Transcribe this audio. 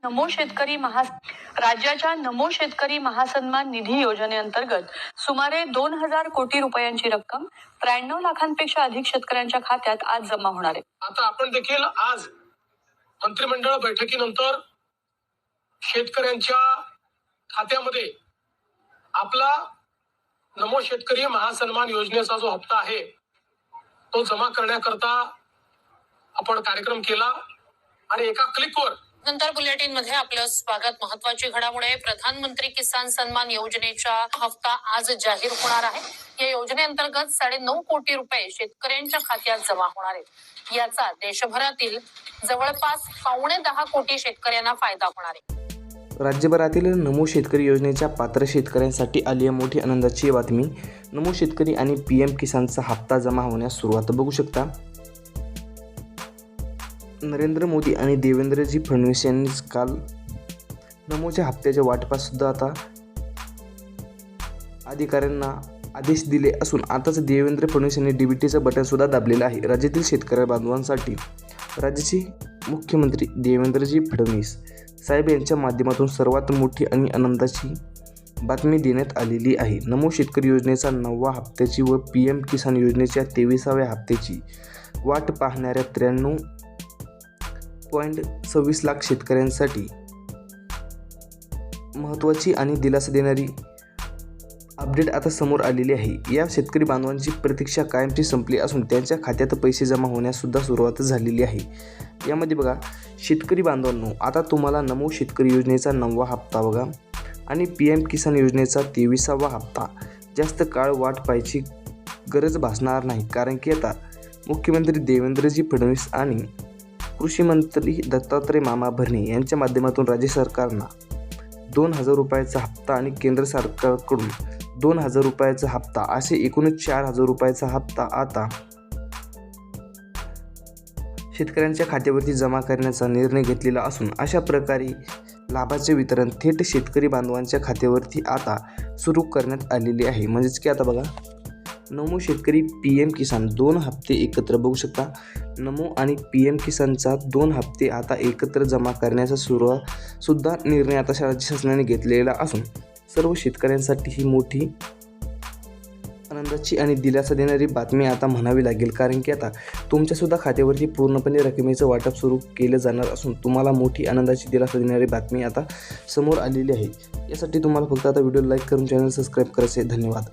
नमो शेतकरी राज्याच्या नमो शेतकरी महासन्मान निधी योजनेअंतर्गत सुमारे 2000 कोटी रुपयांची रक्कम 93 लाखांपेक्षा अधिक शेतकऱ्यांच्या खात्यात आज जमा होणार आहे. आता आपण देखील आज मंत्रिमंडळ बैठकीनंतर शेतकऱ्यांच्या खात्यामध्ये आपला नमो शेतकरी महासन्मान योजनेचा जो हप्ता आहे तो जमा करण्याकरता आपण कार्यक्रम केला आणि एका क्लिकवर नंतर बुलेटिन मध्ये आपलं स्वागत. महत्वाची घडामोड आहे. प्रधानमंत्री किसान सन्मान योजनेचा हप्ता आज जाहीर होणार आहे. या योजनेअंतर्गत 9.5 कोटी रुपये शेतकऱ्यांच्या खात्यात जमा होणार आहेत. याचा देशभरातील जवळपास 9.25 कोटी शेतकऱ्यांना फायदा होणार आहे. राज्यभरातील नमो शेतकरी योजनेच्या पात्र शेतकऱ्यांसाठी आली आहे मोठी आनंदाची बातमी. नमो शेतकरी आणि PM किसानचा हप्ता जमा होण्यास सुरुवात बघू शकता. नरेंद्र मोदी आणि देवेंद्रजी फडणवीस यांनी काल नमोच्या हप्त्याच्या वाटपास सुद्धा आता अधिकाऱ्यांना आदेश दिले असून आताच देवेंद्र फडणवीस यांनी DBTचं बटन सुद्धा दाबलेलं आहे. राज्यातील शेतकरी बांधवांसाठी राज्याचे मुख्यमंत्री देवेंद्रजी फडणवीस साहेब यांच्या माध्यमातून सर्वात मोठी आणि आनंदाची बातमी देण्यात आलेली आहे. नमो शेतकरी योजनेचा 9व्या हप्त्याची व PM किसान योजनेच्या 23व्या हप्त्याची वाट पाहणाऱ्या 93.26 लाख शेतकऱ्यांसाठी महत्त्वाची आणि दिलासा देणारी अपडेट आता समोर आलेली आहे. या शेतकरी बांधवांची प्रतीक्षा कायमची संपली असून त्यांच्या खात्यात पैसे जमा होण्यास सुद्धा सुरुवात झालेली आहे. यामध्ये बघा शेतकरी बांधवांनो, आता तुम्हाला नमो शेतकरी योजनेचा 9वा हप्ता बघा आणि PM किसान योजनेचा 23वा हप्ता जास्त काळ वाट पाहायची गरज भासणार नाही. कारण की आता मुख्यमंत्री देवेंद्रजी फडणवीस आणि कृषी मंत्री दत्तात्रय मामा भरणे यांच्या माध्यमातून राज्य सरकारना 2000 रुपयाचा हप्ता आणि केंद्र सरकारकडून 2000 रुपयाचा हप्ता असे एकूणच 4000 रुपयाचा हप्ता आता शेतकऱ्यांच्या खात्यावरती जमा करण्याचा निर्णय घेतलेला असून अशा प्रकारे लाभाचे वितरण थेट शेतकरी बांधवांच्या खात्यावरती आता सुरू करण्यात आलेले आहे. म्हणजेच की आता बघा नमो शेतकरी PM किसान 2 हप्ते एकत्र बघू शकता. नमो आणि PM किसानचा 2 हप्ते आता एकत्र जमा करण्याचा सुद्धा निर्णय आता राज्य शासनाने घेतलेला असून सर्व शेतकऱ्यांसाठी ही मोठी आनंदाची आणि दिलासा देणारी बातमी आता म्हणावी लागेल. कारण की आता तुमच्यासुद्धा खात्यावरती पूर्णपणे रकमेचं वाटप सुरू केलं जाणार असून तुम्हाला मोठी आनंदाची दिलासा देणारी बातमी आता समोर आलेली आहे. यासाठी तुम्हाला फक्त आता व्हिडिओ लाईक करून चॅनल सबस्क्राईब करायचे. धन्यवाद.